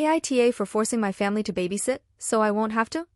AITA for forcing my family to babysit, so I won't have to?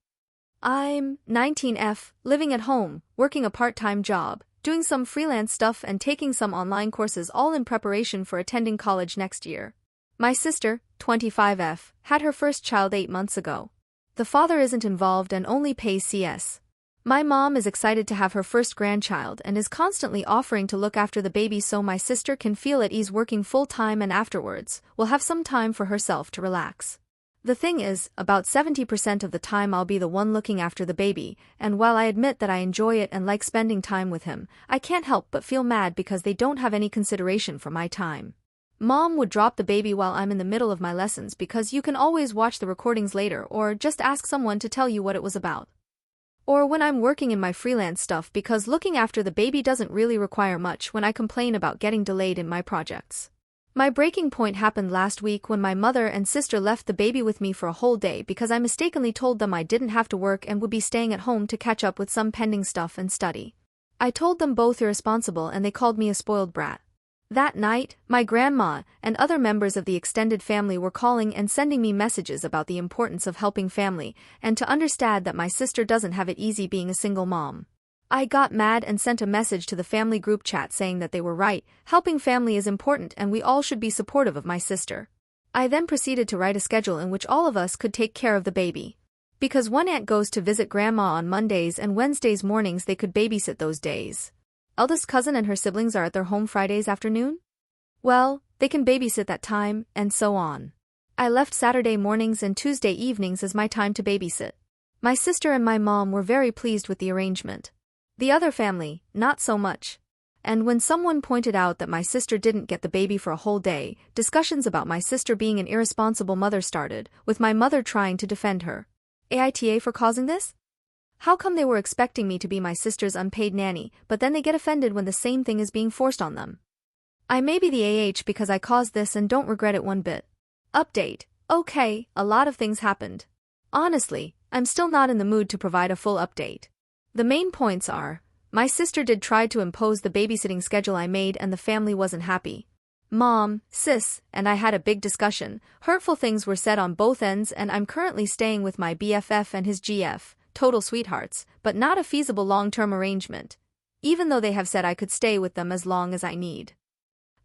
I'm 19F, living at home, working a part-time job, doing some freelance stuff and taking some online courses all in preparation for attending college next year. My sister, 25F, had her first child 8 months ago. The father isn't involved and only pays CS. My mom is excited to have her first grandchild and is constantly offering to look after the baby so my sister can feel at ease working full-time and afterwards will have some time for herself to relax. The thing is, about 70% of the time I'll be the one looking after the baby, and while I admit that I enjoy it and like spending time with him, I can't help but feel mad because they don't have any consideration for my time. Mom would drop the baby while I'm in the middle of my lessons because you can always watch the recordings later or just ask someone to tell you what it was about. Or when I'm working in my freelance stuff because looking after the baby doesn't really require much when I complain about getting delayed in my projects. My breaking point happened last week when my mother and sister left the baby with me for a whole day because I mistakenly told them I didn't have to work and would be staying at home to catch up with some pending stuff and study. I told them both irresponsible and they called me a spoiled brat. That night, my grandma and other members of the extended family were calling and sending me messages about the importance of helping family and to understand that my sister doesn't have it easy being a single mom. I got mad and sent a message to the family group chat saying that they were right, helping family is important and we all should be supportive of my sister. I then proceeded to write a schedule in which all of us could take care of the baby. Because one aunt goes to visit grandma on Mondays and Wednesdays mornings they could babysit those days. Eldest cousin and her siblings are at their home Fridays afternoon? Well, they can babysit that time, and so on. I left Saturday mornings and Tuesday evenings as my time to babysit. My sister and my mom were very pleased with the arrangement. The other family, not so much. And when someone pointed out that my sister didn't get the baby for a whole day, discussions about my sister being an irresponsible mother started, with my mother trying to defend her. AITA for causing this? How come they were expecting me to be my sister's unpaid nanny, but then they get offended when the same thing is being forced on them? I may be the AH because I caused this and don't regret it one bit. Update. Okay, a lot of things happened. Honestly, I'm still not in the mood to provide a full update. The main points are, my sister did try to impose the babysitting schedule I made and the family wasn't happy. Mom, sis, and I had a big discussion, hurtful things were said on both ends and I'm currently staying with my BFF and his GF. Total sweethearts, but not a feasible long-term arrangement, even though they have said I could stay with them as long as I need.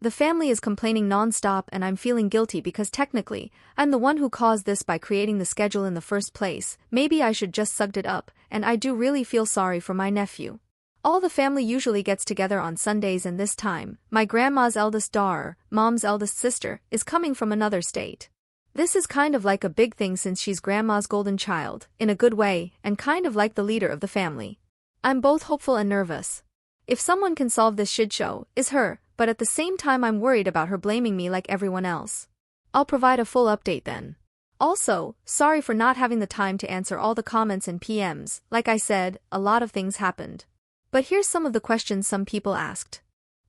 The family is complaining non-stop and I'm feeling guilty because technically, I'm the one who caused this by creating the schedule in the first place. Maybe I should just sucked it up, and I do really feel sorry for my nephew. All the family usually gets together on Sundays and this time, my grandma's eldest daughter, mom's eldest sister, is coming from another state. This is kind of like a big thing since she's grandma's golden child, in a good way, and kind of like the leader of the family. I'm both hopeful and nervous. If someone can solve this shit show, it's her, but at the same time I'm worried about her blaming me like everyone else. I'll provide a full update then. Also, sorry for not having the time to answer all the comments and PMs, like I said, a lot of things happened. But here's some of the questions some people asked.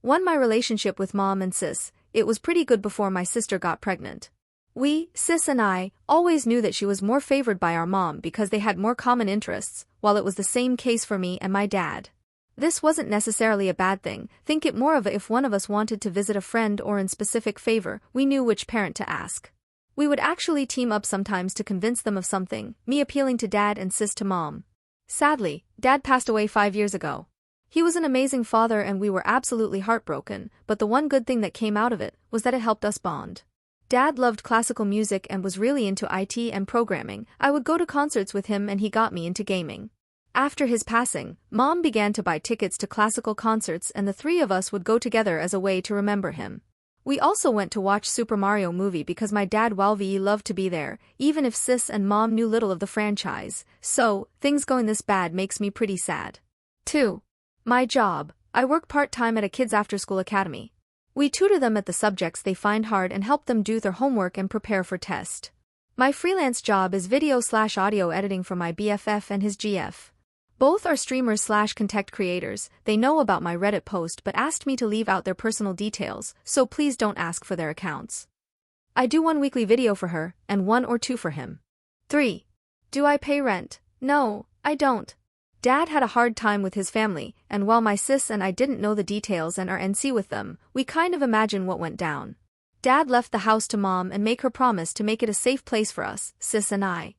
1. My relationship with mom and sis, it was pretty good before my sister got pregnant. We, sis and I, always knew that she was more favored by our mom because they had more common interests, while it was the same case for me and my dad. This wasn't necessarily a bad thing, think it more of a if one of us wanted to visit a friend or in specific favor, we knew which parent to ask. We would actually team up sometimes to convince them of something, me appealing to dad and sis to mom. Sadly, dad passed away 5 years ago. He was an amazing father and we were absolutely heartbroken, but the one good thing that came out of it was that it helped us bond. Dad loved classical music and was really into IT and programming. I would go to concerts with him and he got me into gaming. After his passing, Mom began to buy tickets to classical concerts and the three of us would go together as a way to remember him. We also went to watch Super Mario movie because my dad Walvi loved to be there, even if sis and mom knew little of the franchise. So, things going this bad makes me pretty sad. 2. My job. I work part-time at a kids after-school academy. We tutor them at the subjects they find hard and help them do their homework and prepare for test. My freelance job is video/audio editing for my BFF and his GF. Both are streamers/content creators. They know about my Reddit post but asked me to leave out their personal details, so please don't ask for their accounts. I do 1 weekly video for her, and 1 or 2 for him. 3. Do I pay rent? No, I don't. Dad had a hard time with his family, and while my sis and I didn't know the details and are NC with them, we kind of imagine what went down. Dad left the house to Mom and make her promise to make it a safe place for us, sis and I.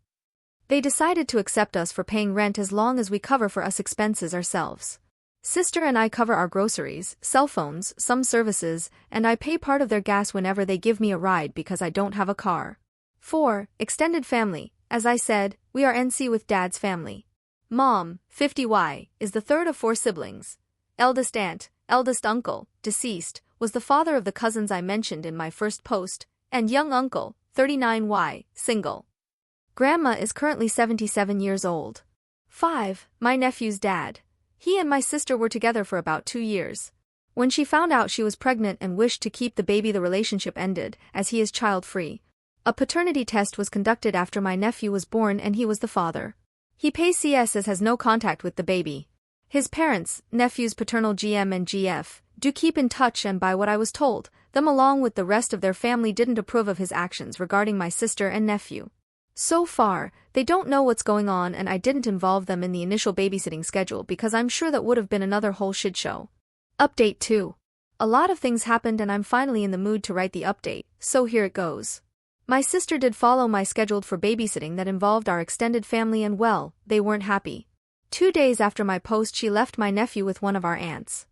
They decided to accept us for paying rent as long as we cover for us expenses ourselves. Sister and I cover our groceries, cell phones, some services, and I pay part of their gas whenever they give me a ride because I don't have a car. 4. Extended family. As I said, we are NC with Dad's family. Mom, 50Y, is the third of 4 siblings. Eldest aunt, eldest uncle, deceased, was the father of the cousins I mentioned in my first post, and young uncle, 39Y, single. Grandma is currently 77 years old. 5. My nephew's dad. He and my sister were together for about 2 years. When she found out she was pregnant and wished to keep the baby, the relationship ended, as he is child-free. A paternity test was conducted after my nephew was born and he was the father. He pays CS as has no contact with the baby. His parents, nephew's paternal GM and GF, do keep in touch, and by what I was told, them along with the rest of their family didn't approve of his actions regarding my sister and nephew. So far, they don't know what's going on, and I didn't involve them in the initial babysitting schedule because I'm sure that would have been another whole shit show. Update 2. A lot of things happened and I'm finally in the mood to write the update, so here it goes. My sister did follow my schedule for babysitting that involved our extended family, and well, they weren't happy. 2 days after my post, she left my nephew with one of our aunts.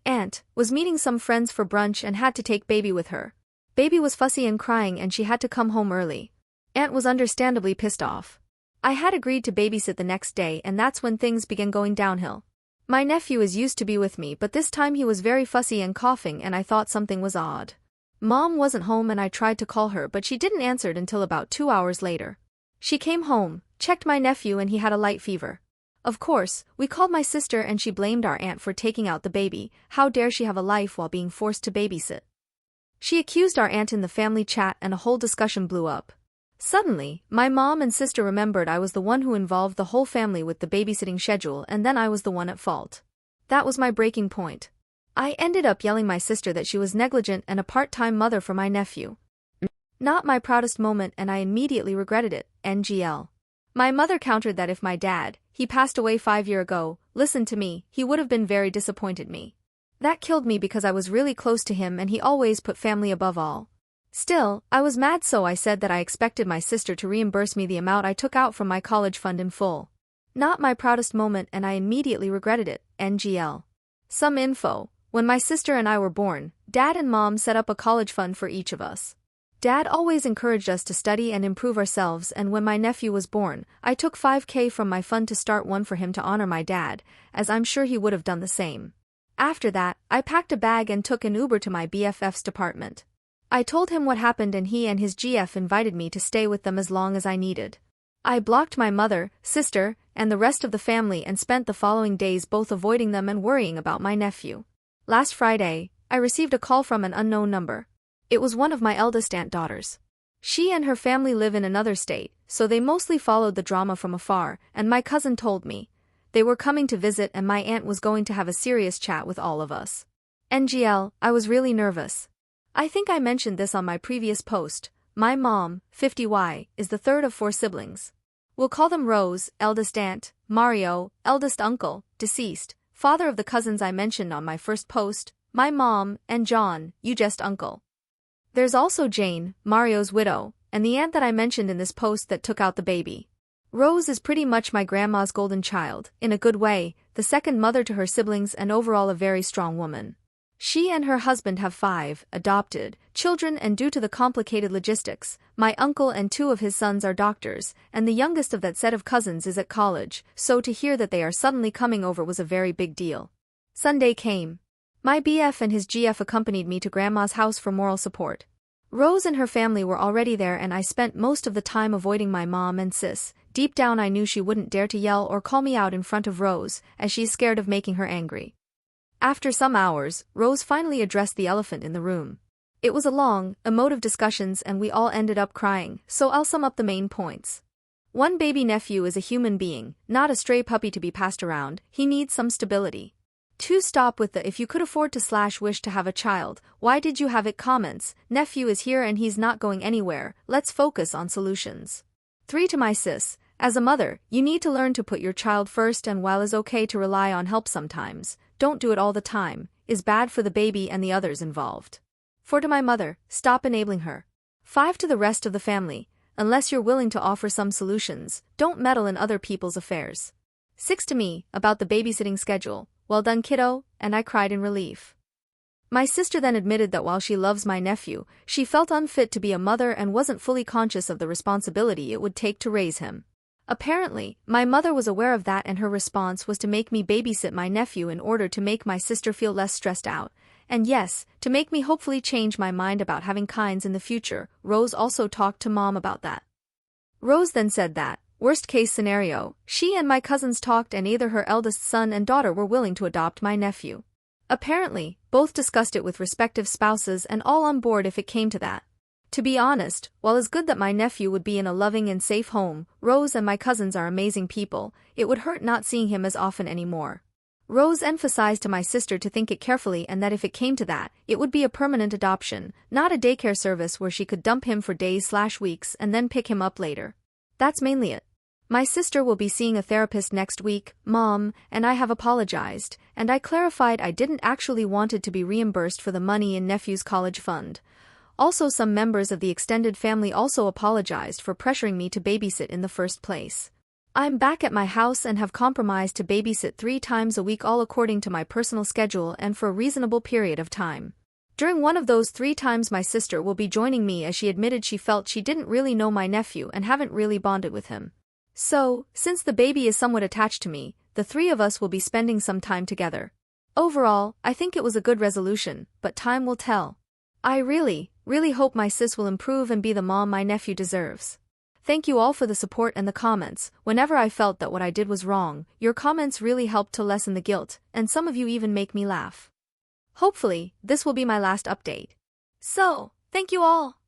Aunt, was meeting some friends for brunch and had to take baby with her. Baby was fussy and crying and she had to come home early. Aunt was understandably pissed off. I had agreed to babysit the next day, and that's when things began going downhill. My nephew is used to be with me, but this time he was very fussy and coughing and I thought something was odd. Mom wasn't home and I tried to call her, but she didn't answer until about 2 hours later. She came home, checked my nephew, and he had a light fever. Of course, we called my sister and she blamed our aunt for taking out the baby. How dare she have a life while being forced to babysit? She accused our aunt in the family chat and a whole discussion blew up. Suddenly, my mom and sister remembered I was the one who involved the whole family with the babysitting schedule, and then I was the one at fault. That was my breaking point. I ended up yelling my sister that she was negligent and a part-time mother for my nephew. Not my proudest moment, and I immediately regretted it, NGL. My mother countered that if my dad, he passed away 5 years ago, listened to me, he would have been very disappointed me. That killed me because I was really close to him and he always put family above all. Still, I was mad, so I said that I expected my sister to reimburse me the amount I took out from my college fund in full. Not my proudest moment, and I immediately regretted it, NGL. Some info. When my sister and I were born, Dad and Mom set up a college fund for each of us. Dad always encouraged us to study and improve ourselves, and when my nephew was born, I took $5,000 from my fund to start one for him to honor my dad, as I'm sure he would have done the same. After that, I packed a bag and took an Uber to my BFF's apartment. I told him what happened and he and his GF invited me to stay with them as long as I needed. I blocked my mother, sister, and the rest of the family and spent the following days both avoiding them and worrying about my nephew. Last Friday, I received a call from an unknown number. It was one of my eldest aunt daughters. She and her family live in another state, so they mostly followed the drama from afar, and my cousin told me they were coming to visit and my aunt was going to have a serious chat with all of us. NGL, I was really nervous. I think I mentioned this on my previous post. My mom, 50Y, is the third of 4 siblings. We'll call them Rose, eldest aunt, Mario, eldest uncle, deceased, father of the cousins I mentioned on my first post, my mom, and John, youngest uncle. There's also Jane, Mario's widow, and the aunt that I mentioned in this post that took out the baby. Rose is pretty much my grandma's golden child, in a good way, the second mother to her siblings and overall a very strong woman. She and her husband have 5 adopted children, and due to the complicated logistics, my uncle and 2 of his sons are doctors, and the youngest of that set of cousins is at college, so to hear that they are suddenly coming over was a very big deal. Sunday came. My BF and his GF accompanied me to Grandma's house for moral support. Rose and her family were already there and I spent most of the time avoiding my mom and sis. Deep down I knew she wouldn't dare to yell or call me out in front of Rose, as she's scared of making her angry. After some hours, Rose finally addressed the elephant in the room. It was a long, emotive discussions and we all ended up crying, so I'll sum up the main points. 1. Baby nephew is a human being, not a stray puppy to be passed around, he needs some stability. 2. Stop with the "if you could afford to / wish to have a child, why did you have it" comments. Nephew is here and he's not going anywhere, let's focus on solutions. 3. To my sis, as a mother, you need to learn to put your child first, and while it's okay to rely on help sometimes, don't do it all the time, is bad for the baby and the others involved. 4 to my mother, stop enabling her. 5 to the rest of the family, unless you're willing to offer some solutions, don't meddle in other people's affairs. 6 to me, about the babysitting schedule, well done kiddo, and I cried in relief. My sister then admitted that while she loves my nephew, she felt unfit to be a mother and wasn't fully conscious of the responsibility it would take to raise him. Apparently, my mother was aware of that and her response was to make me babysit my nephew in order to make my sister feel less stressed out. And yes, to make me hopefully change my mind about having kinds in the future. Rose also talked to mom about that. Rose then said that, worst case scenario, she and my cousins talked and either her eldest son and daughter were willing to adopt my nephew. Apparently, both discussed it with respective spouses and all on board if it came to that. To be honest, while it's good that my nephew would be in a loving and safe home, Rose and my cousins are amazing people, it would hurt not seeing him as often anymore. Rose emphasized to my sister to think it carefully and that if it came to that, it would be a permanent adoption, not a daycare service where she could dump him for days/weeks and then pick him up later. That's mainly it. My sister will be seeing a therapist next week, Mom, and I have apologized, and I clarified I didn't actually wanted to be reimbursed for the money in nephew's college fund. Also, some members of the extended family also apologized for pressuring me to babysit in the first place. I'm back at my house and have compromised to babysit 3 times a week, all according to my personal schedule and for a reasonable period of time. During one of those 3 times my sister will be joining me as she admitted she felt she didn't really know my nephew and haven't really bonded with him. So, since the baby is somewhat attached to me, the 3 of us will be spending some time together. Overall, I think it was a good resolution, but time will tell. I really hope my sis will improve and be the mom my nephew deserves. Thank you all for the support and the comments. Whenever I felt that what I did was wrong, your comments really helped to lessen the guilt, and some of you even make me laugh. Hopefully, this will be my last update. So, thank you all.